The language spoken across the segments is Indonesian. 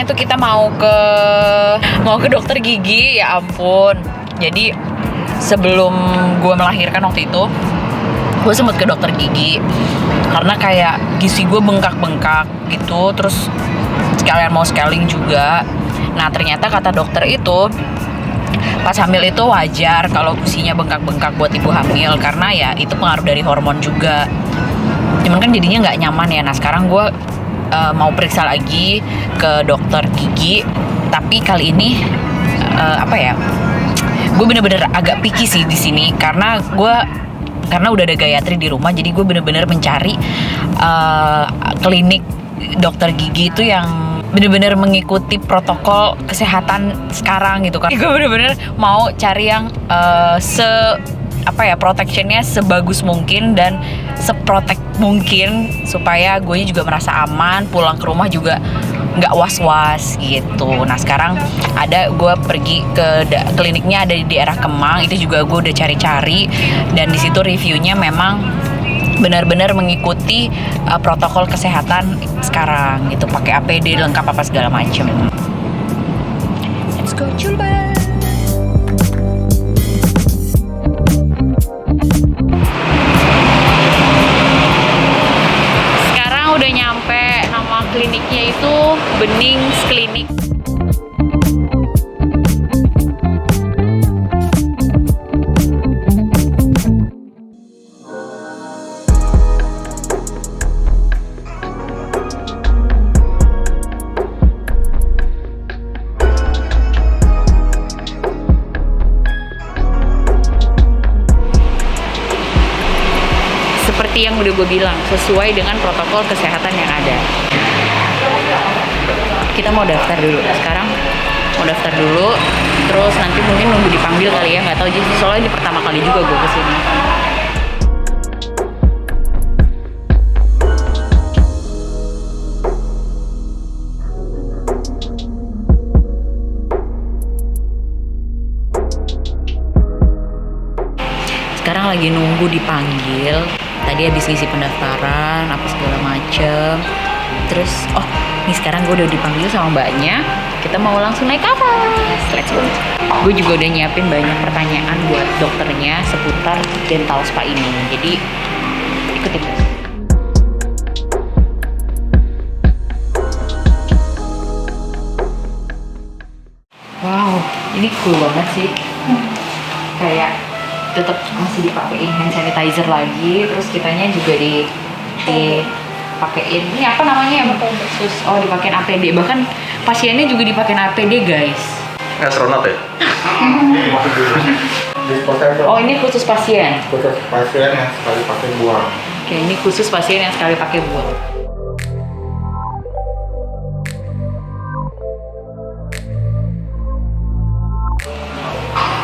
ceritanya tuh kita mau ke dokter gigi, ya ampun. Jadi sebelum gue melahirkan waktu itu, gue sempet ke dokter gigi karena kayak gizi gue bengkak-bengkak gitu, terus sekalian mau scaling juga. Nah ternyata kata dokter itu pas hamil itu wajar kalau gusinya bengkak-bengkak buat ibu hamil, karena ya itu pengaruh dari hormon juga. Cuman kan jadinya nggak nyaman ya. Nah sekarang gue mau periksa lagi ke dokter gigi, tapi kali ini gue bener-bener agak picky sih di sini karena udah ada Gayatri di rumah, jadi gue bener-bener mencari klinik dokter gigi itu yang bener-bener mengikuti protokol kesehatan sekarang gitu kan. Gue bener-bener mau cari yang protectionnya sebagus mungkin dan seprotek mungkin supaya gue juga merasa aman, pulang ke rumah juga nggak was-was gitu. Nah sekarang gue pergi ke kliniknya ada di daerah Kemang, itu juga gue udah cari-cari dan di situ reviewnya memang benar-benar mengikuti protokol kesehatan sekarang gitu, pakai APD lengkap apa segala macem. Let's go coba. Sekarang udah nyampe, nama kliniknya itu Benings Klinik. Seperti yang udah gue bilang, sesuai dengan protokol kesehatan yang ada. Kita mau daftar dulu. Sekarang mau daftar dulu, terus nanti mungkin nunggu dipanggil kali ya, nggak tahu sih, soalnya ini pertama kali juga gue kesini. Sekarang lagi nunggu dipanggil. Tadi habis ngisi pendaftaran apa segala macem. Terus nih sekarang gue udah dipanggil sama mbaknya. Kita mau langsung naik ke atas. Let's go. Gue juga udah nyiapin banyak pertanyaan buat dokternya seputar dental spa ini. Jadi ikutin guys. Wow, ini cool banget sih. Kayak tetap masih dipakein hand sanitizer lagi, terus kitanya juga dipakein ini apa namanya ya, khusus dipakein APD, bahkan pasiennya juga dipakein APD guys. Astronot ya? Ini khusus pasien. Khusus pasien yang sekali pakai buang. Oke, ini khusus pasien yang sekali pakai buang.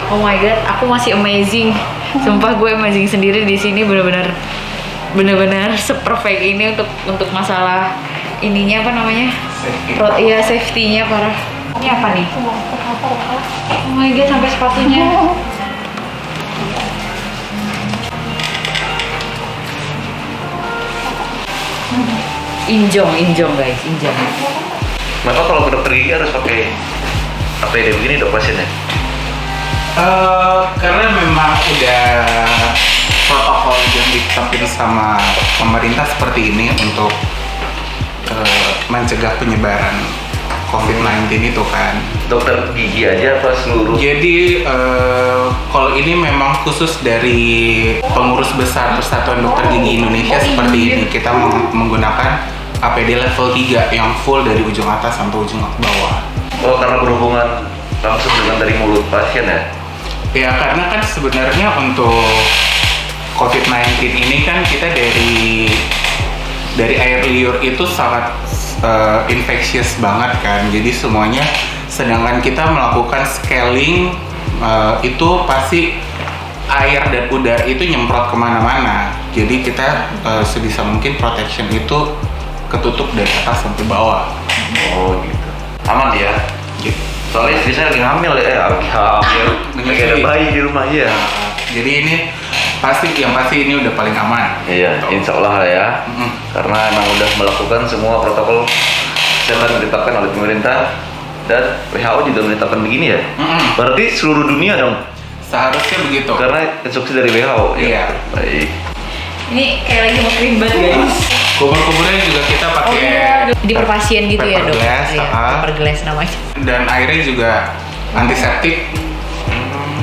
Oh my god, aku masih amazing. Sumpah gue amazing sendiri di sini, bener-bener seperfect ini untuk masalah ininya apa namanya? Safety-nya parah. Ini apa nih? Oh my god, sampai sepatunya. Injong guys, injong. Kenapa kalau ke dokter gigi harus pakai APD begini dok pasiennya? Karena memang udah protokol yang ditetapin sama pemerintah seperti ini untuk mencegah penyebaran COVID-19 itu kan. Dokter gigi aja apa seluruh? Jadi kalau ini memang khusus dari pengurus besar Persatuan Dokter Gigi Indonesia seperti ini. Kita menggunakan APD level 3 yang full dari ujung atas sampai ujung bawah. Oh, karena berhubungan langsung dengan dari mulut pasien ya? Ya karena kan sebenarnya untuk COVID-19 ini kan kita dari air liur itu sangat infectious banget kan. Jadi semuanya, sedangkan kita melakukan scaling itu pasti air dan udara itu nyemprot kemana-mana. Jadi kita sebisa mungkin protection itu ketutup dari atas sampai bawah. Oh gitu. Aman ya? Gitu. Soalnya istri saya lagi hamil lagi ada bayi di rumah ya. Jadi ini pasti ini udah paling aman. Iya, insya Allah ya. Karena emang udah melakukan semua protokol dan ditetapkan oleh pemerintah dan WHO juga menetapkan begini ya. Berarti seluruh dunia dong. Seharusnya begitu. Karena instruksi dari WHO. Iya. Ya. Baik. Ini kayak lagi mau krimbat guys. Kubur-kuburnya juga kita pakai Di per pasien gitu ya paper dok? glass, Iya, paper glass namanya. dan airnya juga antiseptik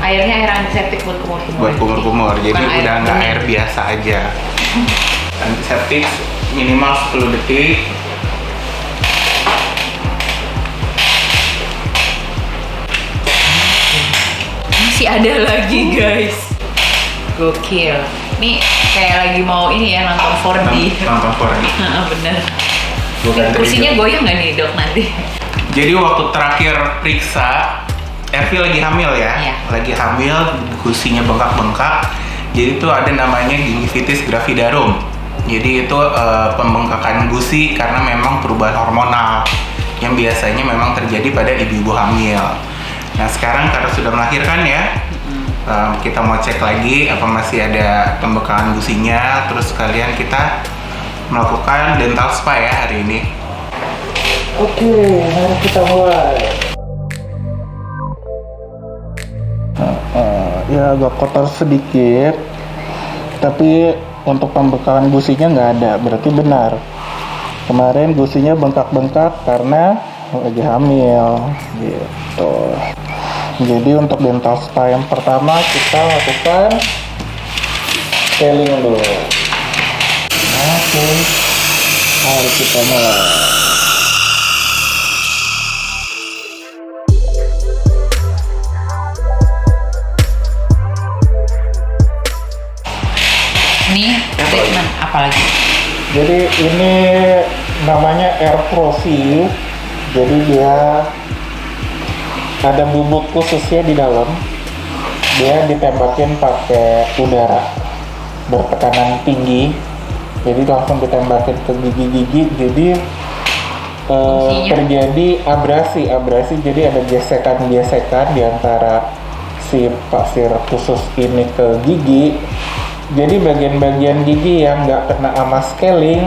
Airnya air antiseptik buat kumur-kumur. buat kumur-kumur. Jadi Bukan udah nggak bening. air biasa aja. Antiseptik minimal 10 detik. Masih ada lagi guys. Gokil. Ini kayak lagi mau ini ya nonton 4D. Nonton 4D. Bener. Bukan Kursinya 3D. goyang nggak nih dok nanti? Jadi waktu terakhir periksa, Ervi lagi hamil ya, Iya. lagi hamil, gusinya bengkak-bengkak. Jadi itu ada namanya gingivitis gravidarum. Jadi itu pembengkakan gusi karena memang perubahan hormonal yang biasanya memang terjadi pada ibu-ibu hamil. Nah sekarang karena sudah melahirkan ya, kita mau cek lagi apa masih ada pembengkakan gusinya. Terus sekalian kita melakukan dental spa ya hari ini. Oke, mari kita mulai. Ya agak kotor sedikit, tapi untuk pembekalan gusinya nggak ada, berarti benar. Kemarin gusinya bengkak-bengkak karena lagi hamil, gitu. Jadi untuk dental spa yang pertama kita lakukan scaling dulu. Oke, mari kita mulai. Ini treatment apa lagi? Jadi ini namanya air profi. Jadi dia ada bubuk khususnya di dalam. Dia ditembakin pakai udara bertekanan tinggi. Jadi langsung ditembakin ke gigi-gigi. Jadi Fungsinya? terjadi abrasi. Jadi ada gesekan-gesekan di antara si pasir khusus ini ke gigi. Jadi bagian-bagian gigi yang nggak kena sama scaling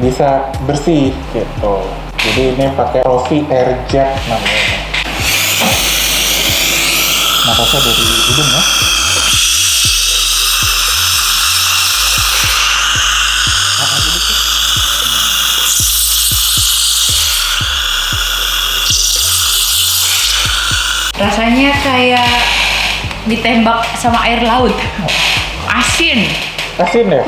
bisa bersih gitu. Jadi ini pakai Profi Air Jet namanya. Napasnya dari hidung ya. Rasanya kayak ditembak sama air laut. Asin. Asin ya?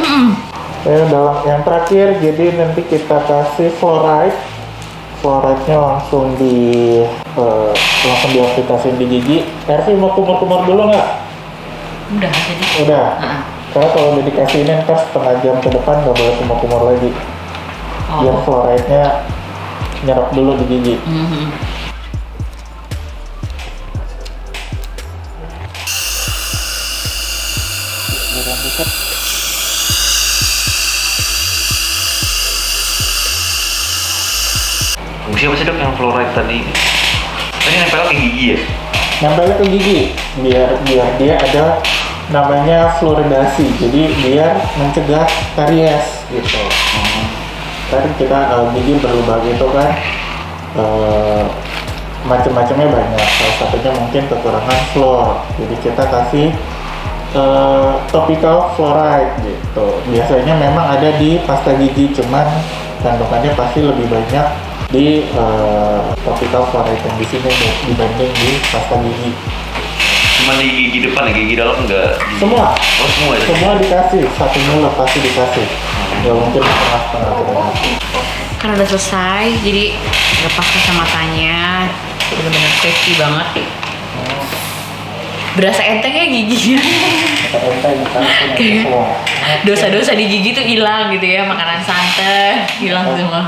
Ya, dalam yang terakhir, jadi nanti kita kasih fluoride. Fluoride-nya langsung diaplikasiin di gigi. Ervi mau kumur-kumur dulu nggak? Udah jadi. Udah. Heeh. Karena kalau udah dikasih ini ntar setengah jam ke depan nggak boleh kumur-kumur lagi. Biar Oh. fluoride-nya nyerap dulu di gigi. Mhm. Fungsi apa sih dok yang fluoride tadi? Tadi nempel ke gigi ya? Nempelnya ke gigi biar dia ada namanya fluoridasi, jadi biar mencegah karies gitu. Tadi kita gigi berubah gitu kan, macam-macamnya banyak. Salah satunya mungkin kekurangan fluor, jadi kita kasih topical fluoride gitu. Biasanya memang ada di pasta gigi, cuman kandungannya pasti lebih banyak di topical fluoride yang di sini nih, dibanding di pasta gigi. Cuma di gigi depan ya, gigi dalam enggak? Semua, Oh semua ya? semua dikasih, satu mulut pasti dikasih. Nggak mungkin setengah-setengah. Karena udah selesai, jadi lepas kacamatanya, bener-bener safety banget. Berasa enteng ya giginya. Kayak dosa-dosa di gigi tuh hilang gitu ya, makanan santan hilang semua.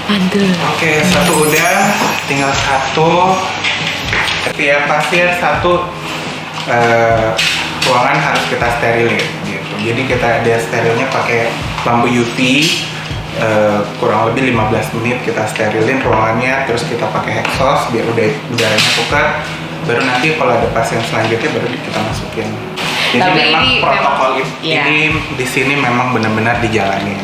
Mantul. Oke, satu udah, tinggal satu. Setiap pasien satu ruangan harus kita sterilin gitu. Jadi kita ada sterilnya pakai lampu UV, kurang lebih 15 menit kita sterilin ruangannya, terus kita pakai exhaust biar udaranya tukar. Baru nanti kalau ada pasien selanjutnya baru kita masukin. Jadi Tapi memang ini protokol iya. ini di sini memang benar-benar dijalani.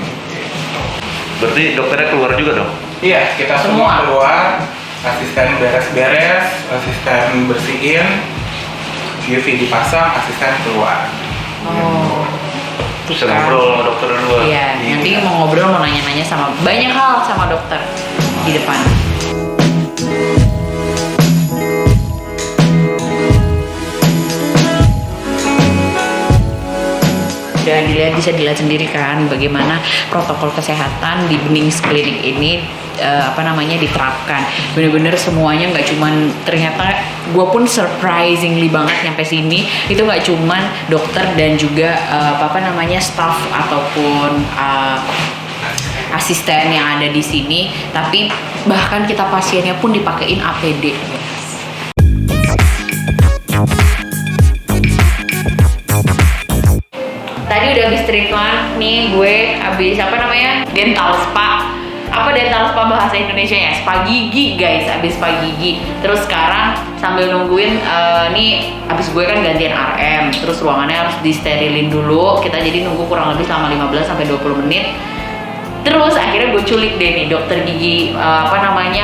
Berarti dokternya keluar juga dong? Iya, kita semua keluar, asisten beres-beres, asisten bersihin, UV dipasang, asisten keluar. Oh. Bisa ngobrol sama dokter dulu. Iya, nanti mau ngobrol, mau nanya-nanya sama banyak hal sama dokter di depan. Dan bisa dilihat sendiri kan bagaimana protokol kesehatan di Benings Klinik ini diterapkan. Bener-bener semuanya nggak cuman, ternyata gue pun surprisingly banget nyampe sini itu nggak cuman dokter dan juga staff ataupun asisten yang ada di sini, tapi bahkan kita pasiennya pun dipakein APD. Tadi udah habis treatment, nih gue habis dental spa. Apa dental spa bahasa Indonesia ya? Spa gigi guys, habis spa gigi. Terus sekarang sambil nungguin nih habis gue kan gantian RM, terus ruangannya harus disterilin dulu. Kita jadi nunggu kurang lebih selama 15 sampai 20 menit. Terus akhirnya gue culik deh nih dokter gigi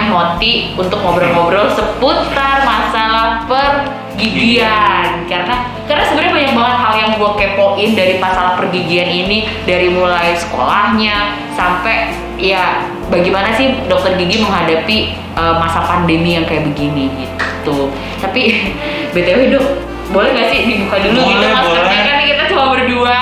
Moti untuk ngobrol-ngobrol seputar masalah pergigian, karena sebenarnya banyak banget hal yang gue kepoin dari masalah pergigian ini, dari mulai sekolahnya sampai ya bagaimana sih dokter gigi menghadapi masa pandemi yang kayak begini gitu. Tapi BTW dok, boleh nggak sih dibuka dulu Boleh, gitu maskernya, boleh. kan kita cuma berdua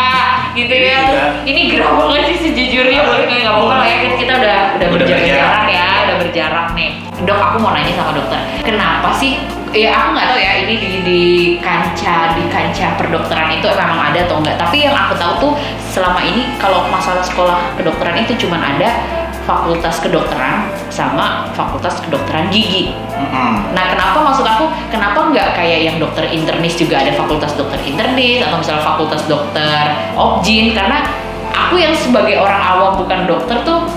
gitu ya. Ini gerah banget sih sejujurnya. Boleh nggak apa-apa lah ya, kita udah berjarak ya, udah berjarak nih. Dok, aku mau nanya sama dokter, kenapa sih ya aku nggak tahu ya ini di kancah perdokteran itu memang ada atau enggak, tapi yang aku tahu tuh selama ini kalau masalah sekolah kedokteran itu cuman ada fakultas kedokteran sama fakultas kedokteran gigi. Nah, kenapa nggak kayak yang dokter internis juga ada fakultas dokter internis, atau misalnya fakultas dokter obgyn? Karena aku yang sebagai orang awam bukan dokter tuh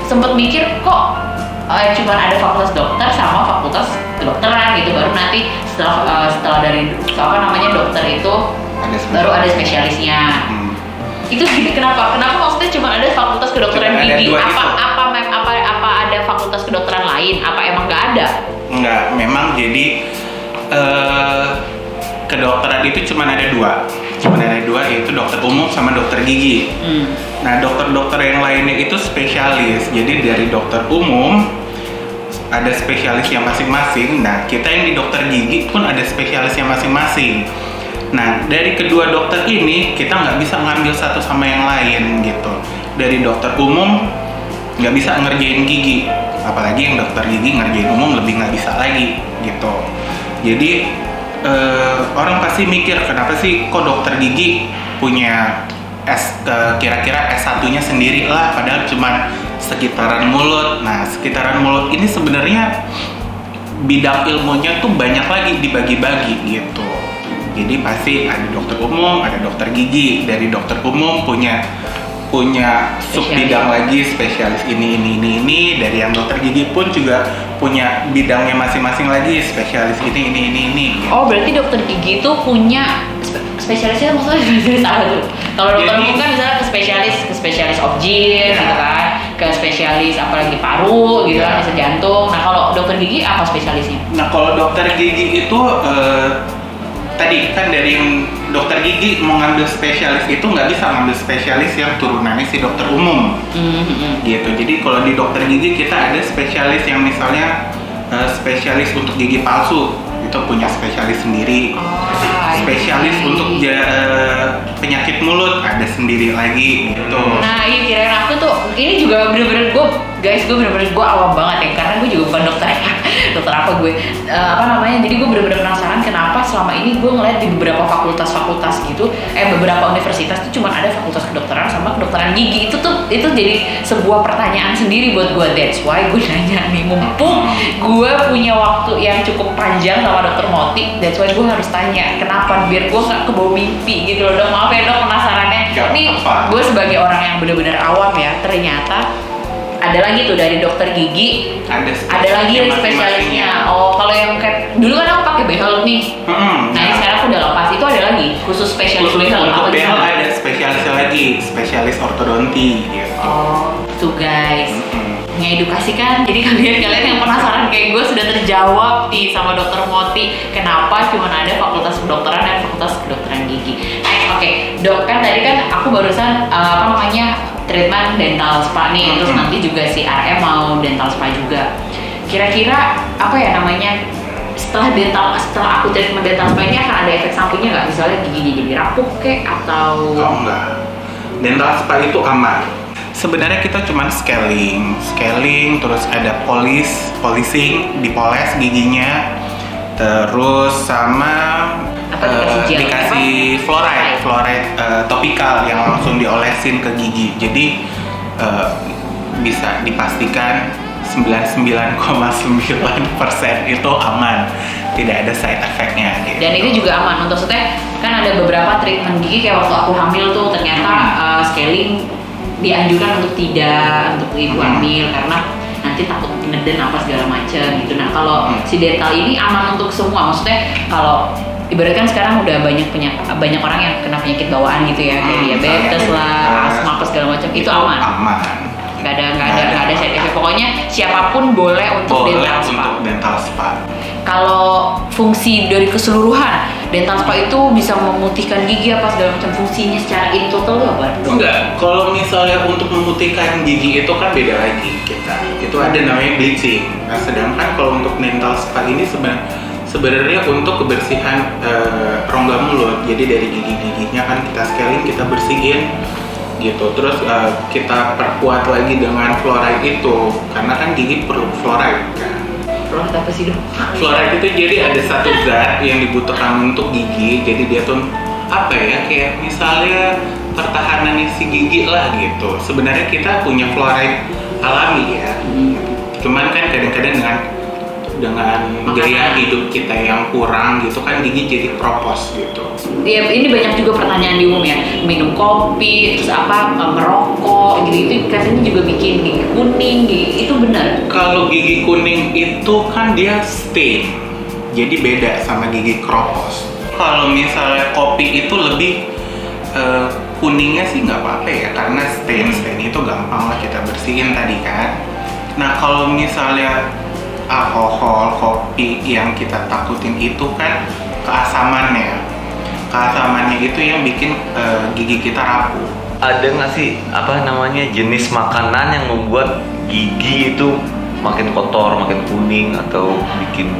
sempet mikir kok cuma ada fakultas dokter sama fakultas kedokteran gitu, baru nanti setelah dari dokter itu baru ada spesialisnya. Itu gitu, kenapa maksudnya cuma ada fakultas kedokteran gigi? Apa ada fakultas kedokteran lain? Apa emang nggak ada? Enggak, memang jadi kedokteran itu cuma ada dua, yaitu dokter umum sama dokter gigi. Nah, dokter-dokter yang lainnya itu spesialis. Jadi dari dokter umum ada spesialisnya masing-masing. Nah, kita yang di dokter gigi pun ada spesialisnya masing-masing. Nah, dari kedua dokter ini kita nggak bisa ngambil satu sama yang lain gitu. Dari dokter umum nggak bisa ngerjain gigi, apalagi yang dokter gigi ngerjain umum lebih nggak bisa lagi gitu. Jadi orang pasti mikir, kenapa sih kok dokter gigi punya kira-kira S1-nya sendiri lah, padahal cuma sekitaran mulut. Nah, sekitaran mulut ini sebenarnya bidang ilmunya tuh banyak lagi dibagi-bagi gitu. Jadi pasti ada dokter umum, ada dokter gigi. Dari dokter umum punya sub bidang lagi, spesialis ini. Dari yang dokter gigi pun juga punya bidangnya masing-masing lagi, spesialis ini. Gitu. Oh, berarti dokter gigi itu punya spesialisnya, maksudnya spesialis apa tuh? Kalau dokter umum kan misalnya ke spesialis obgyn gitu kan, ke spesialis apalagi paru gitu kan, bisa jantung. Nah, kalau dokter gigi apa spesialisnya? Nah, kalau dokter gigi itu tadi kan dari yang dokter gigi mau ngambil spesialis itu nggak bisa ngambil spesialis yang turunannya si dokter umum. Gitu. Jadi kalau di dokter gigi kita ada spesialis yang misalnya spesialis untuk gigi palsu, itu punya spesialis sendiri. Spesialis untuk penyakit mulut ada sendiri lagi gitu. Nah, iya, kirain aku tuh ini juga bener-bener gue awam banget ya, karena gue juga bukan dokter dokter apa gue jadi gue bener-bener penasaran kenapa selama ini gue ngeliat di beberapa fakultas gitu, beberapa universitas tuh cuma ada fakultas kedokteran sama kedokteran gigi. Itu jadi sebuah pertanyaan sendiri buat gue. That's why gue nanya nih, mumpung gue punya waktu yang cukup panjang sama dokter Moti, that's why gue harus tanya kenapa, biar gue nggak kebawa mimpi gitu loh dok. Maaf ya dok, penasarannya. Ini gue sebagai orang yang bener-bener awam ya, ternyata ada lagi tuh dari dokter gigi, ada lagi yang spesialisnya. Oh, kalau yang kayak dulu kan aku pakai behel nih. Nah, ini sekarang aku udah lepas. Itu ada lagi khusus spesialis behel. Untuk behel ada spesialisnya lagi, spesialis ortodonti gitu. Oh, tuh guys. Mengedukasikan. Jadi kalian yang penasaran kayak gue sudah terjawab nih sama Dokter Moti. Kenapa cuma ada fakultas kedokteran dan fakultas kedokteran gigi. Oke, dok, kan tadi kan aku barusan treatment dental spa nih, terus nanti juga si RM mau dental spa juga. Kira-kira apa ya namanya? Setelah aku treatment dental spa ini akan ada efek sampingnya nggak? Misalnya gigi jadi rapuh kek atau? Oh enggak. Dental spa itu aman. Sebenarnya kita cuma scaling, terus ada polishing, dipoles giginya, terus sama dikasih fluoride topikal yang langsung diolesin ke gigi. Jadi bisa dipastikan 99,9% itu aman, tidak ada side effect-nya gitu. Dan itu juga aman untuk kan ada beberapa treatment gigi kayak waktu aku hamil tuh ternyata scaling dianjurkan untuk ibu hamil karena nanti takut neden apa segala macam gitu. Nah kalau si dental ini aman untuk semua, maksudnya kalau ibaratkan sekarang udah banyak orang yang kena penyakit bawaan gitu ya, kayak diabetes lah, asma apa segala macam, itu aman. Nggak ada side effect. Pokoknya siapapun boleh untuk dental spa. Kalau fungsi dari keseluruhan dental spa itu bisa memutihkan gigi apa segala macam, fungsinya secara in total apa? Enggak, kalau misalnya untuk memutihkan gigi itu kan beda lagi kita. Itu ada namanya bleaching. Nah, sedangkan kalau untuk dental spa ini sebenarnya untuk kebersihan rongga mulut. Jadi dari gigi-giginya kan kita scaling, kita bersihin gitu. Terus kita perkuat lagi dengan fluoride itu, karena kan gigi perlu fluoride kan. Fluoride apa sih dong? Fluoride itu jadi ada satu zat yang dibutuhkan untuk gigi. Jadi dia tuh apa ya, kayak misalnya pertahanan si gigi lah gitu. Sebenarnya kita punya fluoride alami ya. Cuman kan kadang-kadang dengan gaya hidup kita yang kurang gitu kan gigi jadi kropos gitu. Iya, ini banyak juga pertanyaan di umum ya, minum kopi, terus merokok gitu, itu katanya juga bikin gigi kuning, itu benar? Kalau gigi kuning itu kan dia stain, jadi beda sama gigi kropos. Kalau misalnya kopi itu lebih kuningnya sih nggak apa-apa ya, karena stain itu gampang lah kita bersihin tadi kan. Nah kalau misalnya alkohol, kopi yang kita takutin itu kan keasamannya itu yang bikin gigi kita rapuh. Ada nggak sih jenis makanan yang membuat gigi itu makin kotor, makin kuning atau bikin?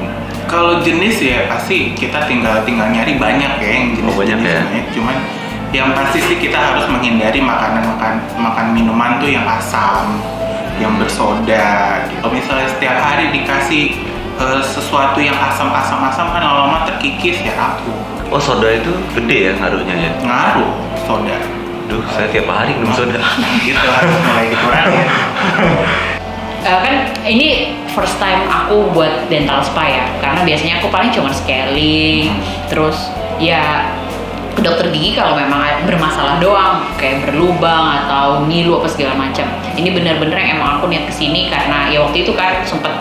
Kalau jenis ya pasti kita tinggal nyari banyak ya yang jenis banyak ya. Cuman yang pasti sih kita harus menghindari makan minuman tuh yang asam, yang bersoda. Kalau misalnya setiap hari dikasih sesuatu yang asam kan lama-lama terkikis ya rapuh. Oh, soda itu gede ya ngaruhnya ya? Ngaruh soda. Duh, saya tiap hari minum soda. Gitu harus mulai dikurangin. Kan ini first time aku buat dental spa ya, karena biasanya aku paling cuma scaling, terus ya ke dokter gigi kalau memang bermasalah doang, kayak berlubang atau ngilu apa segala macam. Ini bener-bener emang aku niat kesini karena ya waktu itu kan sempet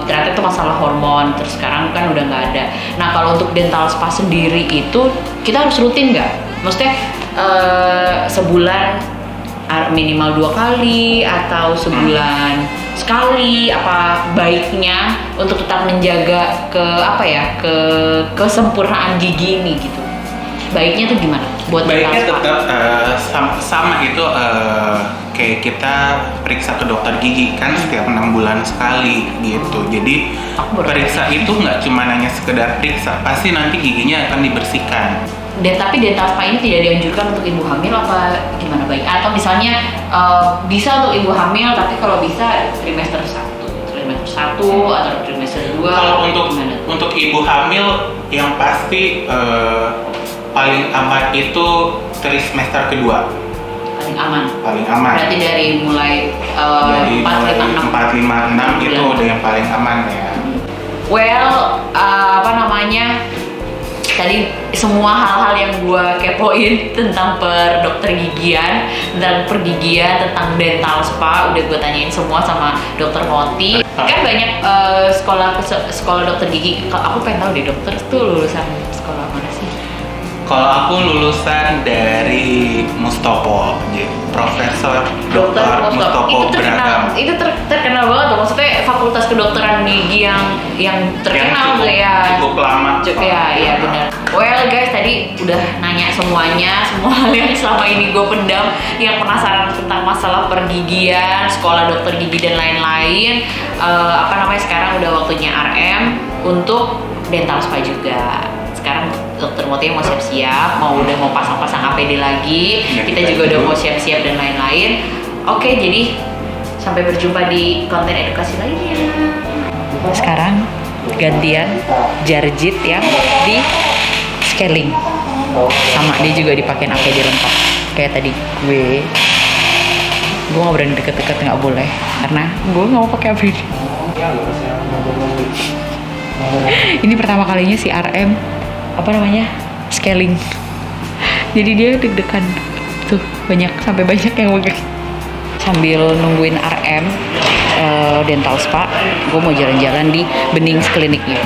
ternyata itu masalah hormon, terus sekarang kan udah nggak ada. Nah kalau untuk dental spa sendiri itu kita harus rutin nggak? Maksudnya sebulan minimal 2 kali atau sebulan sekali? Apa baiknya untuk tetap menjaga kesempurnaan gigi ini gitu? Baiknya tuh gimana? Buat baiknya tetap sama itu kayak kita periksa ke dokter gigi kan setiap 6 bulan sekali gitu. Jadi periksa itu nggak cuma hanya sekedar periksa, pasti nanti giginya akan dibersihkan. Tapi dental spa ini tidak dianjurkan untuk ibu hamil apa gimana baik? Atau misalnya bisa untuk ibu hamil tapi kalau bisa trimester 1 atau trimester 2? Kalau untuk ibu hamil yang pasti paling aman itu trimester kedua. Paling aman. Berarti dari mulai 4, 5, 6 itu udah yang paling aman ya. Well, tadi semua hal-hal yang gue kepoin tentang dokter gigian, tentang pergigian, tentang dental spa udah gue tanyain semua sama dokter Moti. Kan banyak sekolah dokter gigi. Aku pengen tahu deh, dokter tuh lulusan sekolah mana sih? Kalau aku lulusan dari Mustopo, Profesor Dr. Mustopo Beragam. Itu terkenal banget tuh. Maksudnya fakultas kedokteran gigi yang terkenal tuh ya. Cukup lama. Iya benar. Well guys, tadi udah nanya semuanya, semua hal yang selama ini gue pendam, yang penasaran tentang masalah pergigian, sekolah dokter gigi dan lain-lain. Sekarang udah waktunya RM untuk dental spa juga. Sekarang dokter Moti mau siap-siap, udah mau pasang-pasang APD lagi, kita juga udah mau siap-siap dan lain-lain. Oke, jadi sampai berjumpa di konten edukasi lainnya. Sekarang gantian Jarjit yang di scaling, sama dia juga dipakein APD lengkap. Kayak tadi gue nggak berani deket-deket, nggak boleh karena gue nggak mau pakai APD. Ini pertama kalinya si RM scaling, jadi dia deg-degan tuh, sampai banyak yang begini. Sambil nungguin RM dental spa, gue mau jalan-jalan di Bening kliniknya.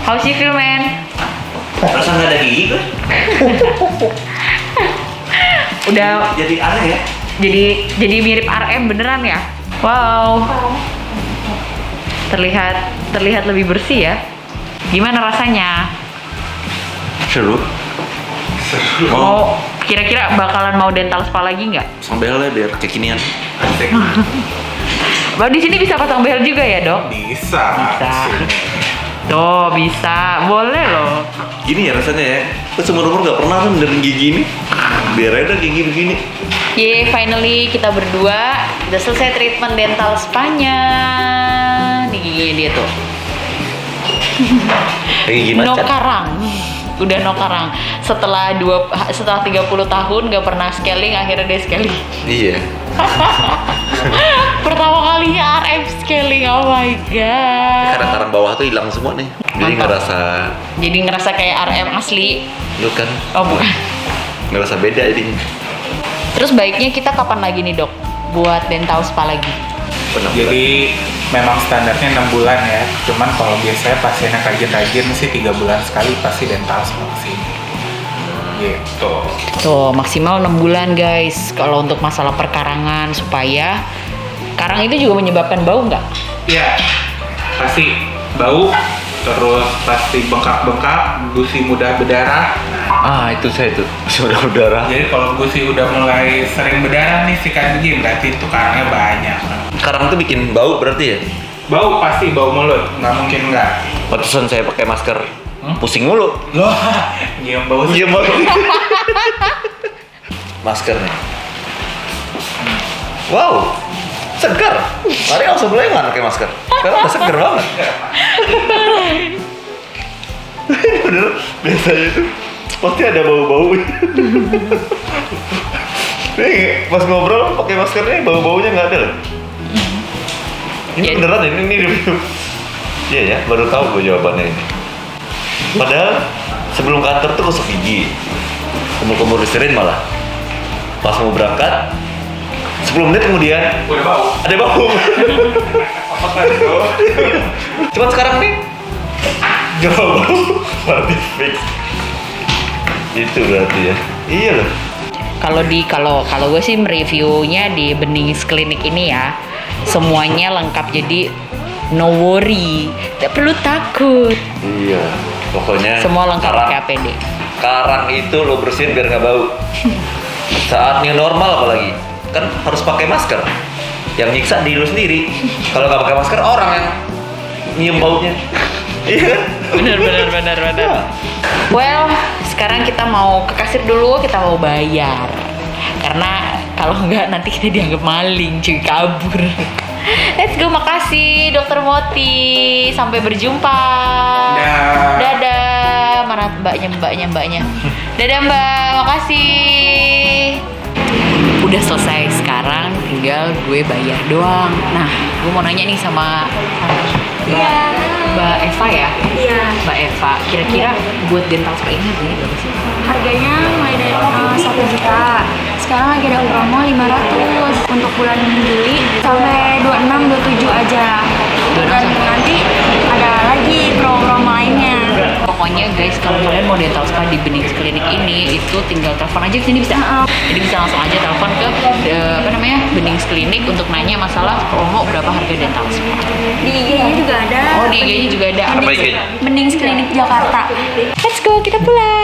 How you feel, man? Perasaan nggak ada gigi tuh. Udah Jadi aneh ya. jadi mirip RM beneran ya? Wow. Terlihat lebih bersih ya. Gimana rasanya? Seru. Mau kira-kira bakalan mau dental spa lagi nggak? Sambelnya biar kekinian. Asik. Bahwa di sini bisa pasang behel juga ya, Dok? Bisa. Tuh, bisa. Boleh loh. Gini ya rasanya ya. Terus seumur-umur nggak pernah kan benerin gigi ini. Biar aja gigi begini. Yeay, finally kita berdua udah selesai treatment dental spa-nya. Nih giginya dia tuh. Gigi No macan. karang. Udah no karang. Setelah 30 tahun gak pernah scaling, akhirnya dia scaling. Iya. Pertama kalinya RM scaling, oh my god. Karang-karang bawah tuh hilang semua nih. Jadi Mantap. ngerasa kayak RM asli. lu kan Oh bukan. ngerasa beda jadinya. Terus baiknya kita kapan lagi nih, Dok, buat dental spa lagi? Jadi memang standarnya 6 bulan ya. Cuman kalau biasanya pasiennya rajin-rajin sih 3 bulan sekali pasti dental spa sini. Gitu. Tuh, maksimal 6 bulan guys kalau untuk masalah perkarangan, supaya karang itu juga menyebabkan bau nggak? Iya, pasti bau, terus pasti bengkak-bengkak, gusi mudah berdarah. Itu saya tuh sudah udara. Jadi kalau gusi udah mulai sering berdarah nih sikat gigi, berarti itu karangnya banyak. Karang tuh bikin bau berarti ya? Bau pasti bau mulut, nggak mungkin nggak. Pantesan saya pakai masker. Pusing mulu. Loh, nyium bau sih. Iya bau. Masker nih. Wow, segar. Tadi langsung belengan pakai masker. Sekarang udah segar banget. Bener, biasanya itu pasti ada bau-bau. Nih, pas ngobrol pakai maskernya bau-baunya nggak ada loh. Ini Ya. beneran ini. Iya ya, baru tahu gue jawabannya ini. Padahal sebelum kantor tuh gosok gigi, kumur-kumur Listerin malah. Pas mau berangkat, 10 menit kemudian Udah bau. ada bau. Apa kan bau? Cuman sekarang nih gak bau, berarti fix. Itu berarti ya. Iya loh. Kalau gue sih mereviewnya di Bening Klinik ini ya, semuanya lengkap, jadi no worry, tak perlu takut. Iya, pokoknya Semua lengkap pakai APD. Karang itu lo bersihin biar nggak bau. Saat new normal apalagi, kan harus pakai masker. Yang nyiksa diri lu sendiri. Kalau nggak pakai masker orang yang nyium baunya. Iya kan? Bener. Well, sekarang kita mau ke kasir dulu, kita mau bayar. Karena kalau enggak nanti kita dianggap maling, cuy, kabur. Let's go, makasih Dokter Moti. Sampai berjumpa. Dadah. Mana mbaknya. Dadah Mbak, makasih. Udah selesai, sekarang tinggal gue bayar doang. Nah, gue mau nanya nih sama Mbak Eva ya? Iya. Mbak Eva, kira-kira buat dental spa ini harganya berapa sih? Harganya mulai dari 1 juta. Sekarang lagi ada promo 500 untuk bulan Juli sampai 26 27 aja. Dan nanti ada lagi promo lainnya. Pokoknya guys, kalau kalian mau dental spa di Benings Klinik ini, itu tinggal telepon aja ke sini bisa. Jadi bisa langsung aja telepon ke Benings Klinik untuk nanya masalah promo berapa harga dental spa. Di IG-nya juga ada. Oh, di IG-nya juga ada. Apa IG-nya? Benings Klinik Jakarta. Let's go, kita pulang.